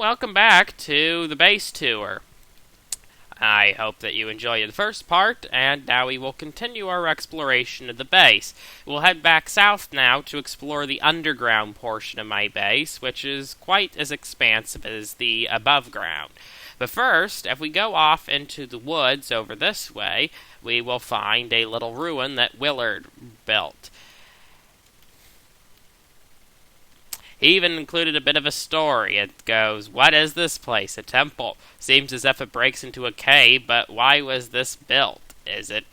welcome back to the base tour. I hope that you enjoyed the first part, and now we will continue our exploration of the base. We'll head back south now to explore the underground portion of my base, which is quite as expansive as the above ground. But first, if we go off into the woods over this way, we will find a little ruin that Willard built. He even included a bit of a story. It goes, "What is this place? A temple? Seems as if it breaks into a cave, but why was this built? Is it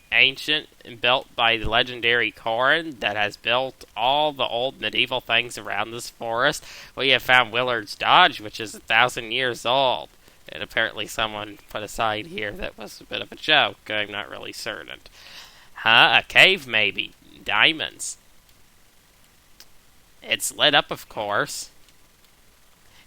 ancient and built by the legendary Corin that has built all the old medieval things around this forest? We have found Willard's Dodge, which is 1,000 years old." And apparently someone put aside here that was a bit of a joke. I'm not really certain. A cave maybe. Diamonds. It's lit up, of course.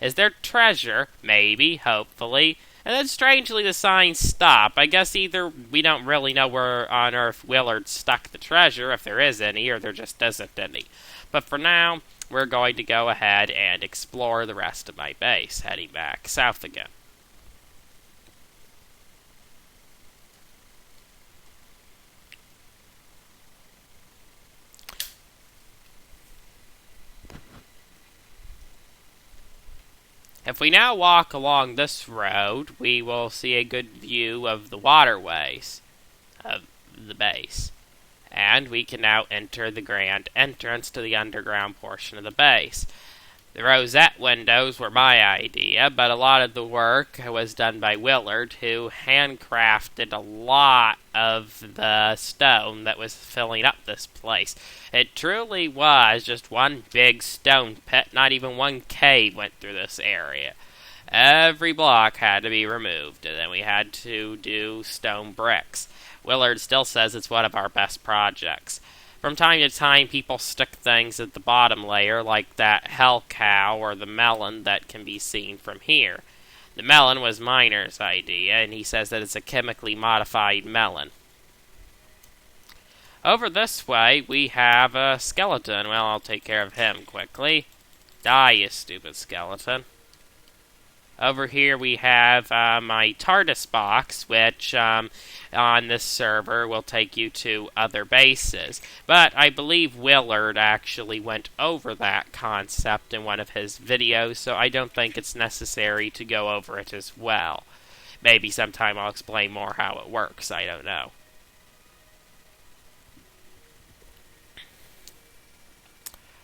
Is there treasure? Maybe, hopefully. And then strangely the signs stop. I guess either we don't really know where on earth Willard stuck the treasure, if there is any, or there just isn't any. But for now, we're going to go ahead and explore the rest of my base, heading back south again. If we now walk along this road, we will see a good view of the waterways of the base. And we can now enter the grand entrance to the underground portion of the base. The rosette windows were my idea, but a lot of the work was done by Willard, who handcrafted a lot of the stone that was filling up this place. It truly was just one big stone pit. Not even one cave went through this area. Every block had to be removed, and then we had to do stone bricks. Willard still says it's one of our best projects. From time to time, people stick things at the bottom layer, like that hell cow or the melon that can be seen from here. The melon was Miner's idea, and he says that it's a chemically modified melon. Over this way, we have a skeleton. Well, I'll take care of him quickly. Die, you stupid skeleton. Over here we have my TARDIS box, which on this server will take you to other bases. But I believe Willard actually went over that concept in one of his videos, so I don't think it's necessary to go over it as well. Maybe sometime I'll explain more how it works, I don't know.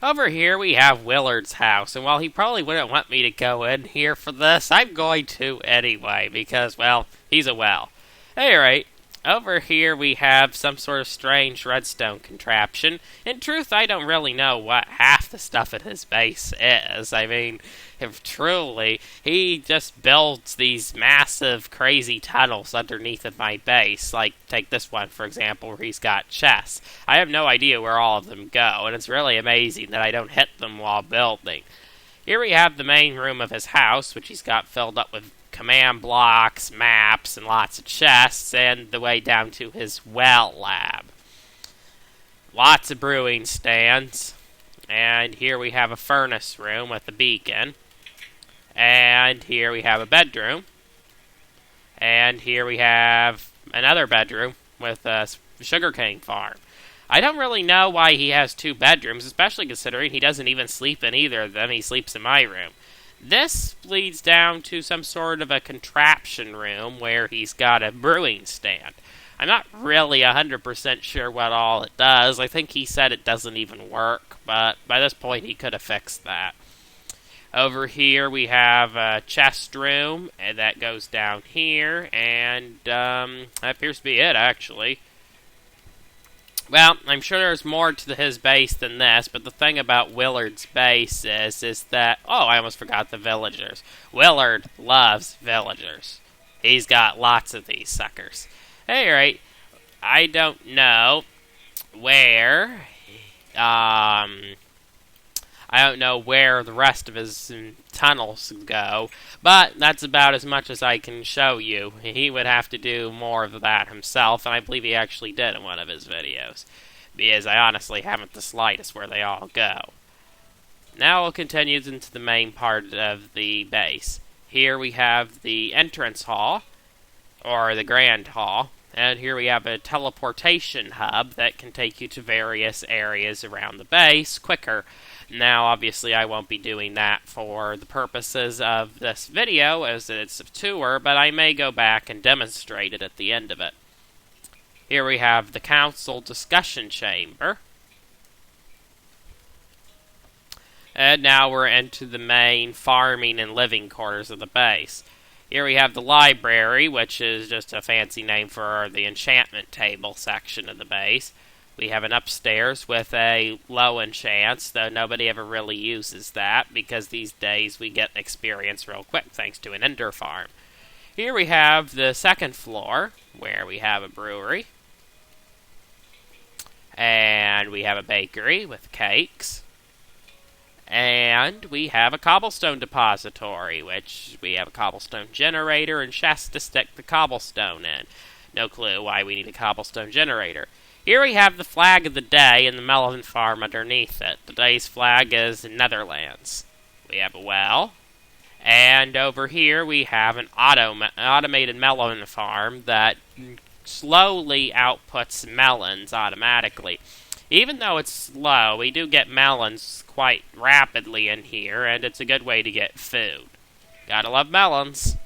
Over here we have Willard's house, and while he probably wouldn't want me to go in here for this, I'm going to anyway, because, well, he's a well. Alright, over here we have some sort of strange redstone contraption. In truth, I don't really know what half the stuff at his base is. I mean, if truly, he just builds these massive, crazy tunnels underneath of my base. Like, take this one, for example, where he's got chests. I have no idea where all of them go, and it's really amazing that I don't hit them while building. Here we have the main room of his house, which he's got filled up with command blocks, maps, and lots of chests, and the way down to his well lab. Lots of brewing stands. And here we have a furnace room with a beacon. And here we have a bedroom. And here we have another bedroom with a sugarcane farm. I don't really know why he has two bedrooms, especially considering he doesn't even sleep in either of them. He sleeps in my room. This leads down to some sort of a contraption room where he's got a brewing stand. I'm not really 100% sure what all it does. I think he said it doesn't even work, but by this point he could have fixed that. Over here we have a chest room, and that goes down here, and that appears to be it, actually. Well, I'm sure there's more to his base than this, but the thing about Willard's base is that... Oh, I almost forgot the villagers. Willard loves villagers. He's got lots of these suckers. Alright, I don't know where... I don't know where the rest of his tunnels go, but that's about as much as I can show you. He would have to do more of that himself, and I believe he actually did in one of his videos, because I honestly haven't the slightest where they all go. Now we'll continue into the main part of the base. Here we have the entrance hall, or the grand hall, and here we have a teleportation hub that can take you to various areas around the base quicker. Now, obviously, I won't be doing that for the purposes of this video, as it's a tour, but I may go back and demonstrate it at the end of it. Here we have the council discussion chamber. And now we're into the main farming and living quarters of the base. Here we have the library, which is just a fancy name for the enchantment table section of the base. We have an upstairs with a low enchants, though nobody ever really uses that, because these days we get experience real quick thanks to an ender farm. Here we have the second floor, where we have a brewery. And we have a bakery with cakes. And we have a cobblestone depository, which we have a cobblestone generator and chests to stick the cobblestone in. No clue why we need a cobblestone generator. Here we have the flag of the day and the melon farm underneath it. Today's flag is Netherlands. We have a well. And over here we have an automated melon farm that slowly outputs melons automatically. Even though it's slow, we do get melons quite rapidly in here, and it's a good way to get food. Gotta love melons.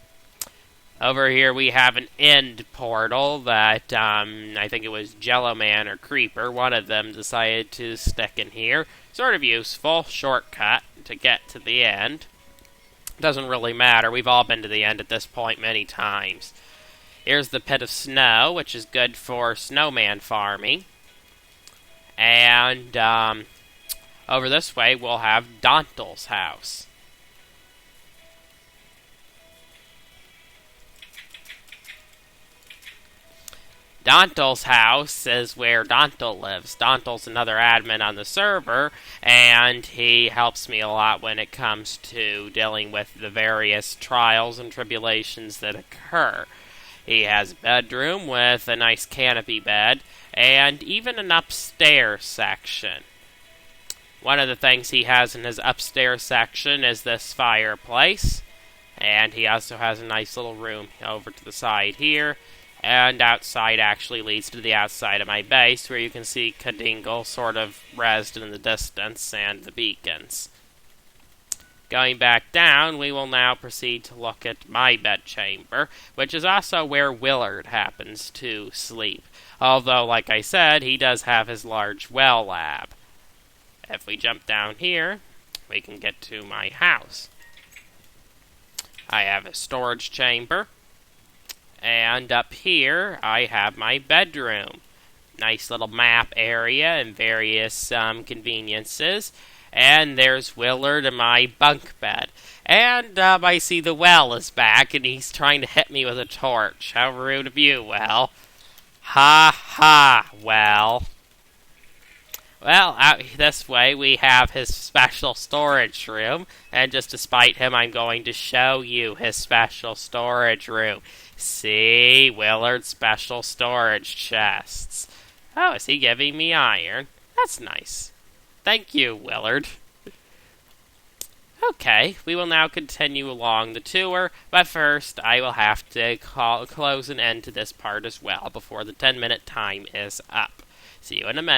Over here we have an end portal that, I think it was Jello Man or Creeper, one of them decided to stick in here. Sort of useful, shortcut to get to the end. Doesn't really matter, we've all been to the end at this point many times. Here's the pit of snow, which is good for snowman farming. And, over this way we'll have Dantel's house. Dantel's house is where Dantel lives. Dantel's another admin on the server, and he helps me a lot when it comes to dealing with the various trials and tribulations that occur. He has a bedroom with a nice canopy bed, and even an upstairs section. One of the things he has in his upstairs section is this fireplace, and he also has a nice little room over to the side here. And outside actually leads to the outside of my base, where you can see Kadingle sort of rezzed in the distance, and the beacons. Going back down, we will now proceed to look at my bedchamber, which is also where Willard happens to sleep. Although, like I said, he does have his large well lab. If we jump down here, we can get to my house. I have a storage chamber. And up here, I have my bedroom. Nice little map area and various conveniences. And there's Willard and my bunk bed. And I see the well is back, and he's trying to hit me with a torch. How rude of you, Well. Ha ha, Well. Well, out this way we have his special storage room. And just to spite him, I'm going to show you his special storage room. See, Willard's special storage chests. Oh, is he giving me iron? That's nice. Thank you, Willard. Okay, we will now continue along the tour, but first I will have to close an end to this part as well before the 10-minute time is up. See you in a minute.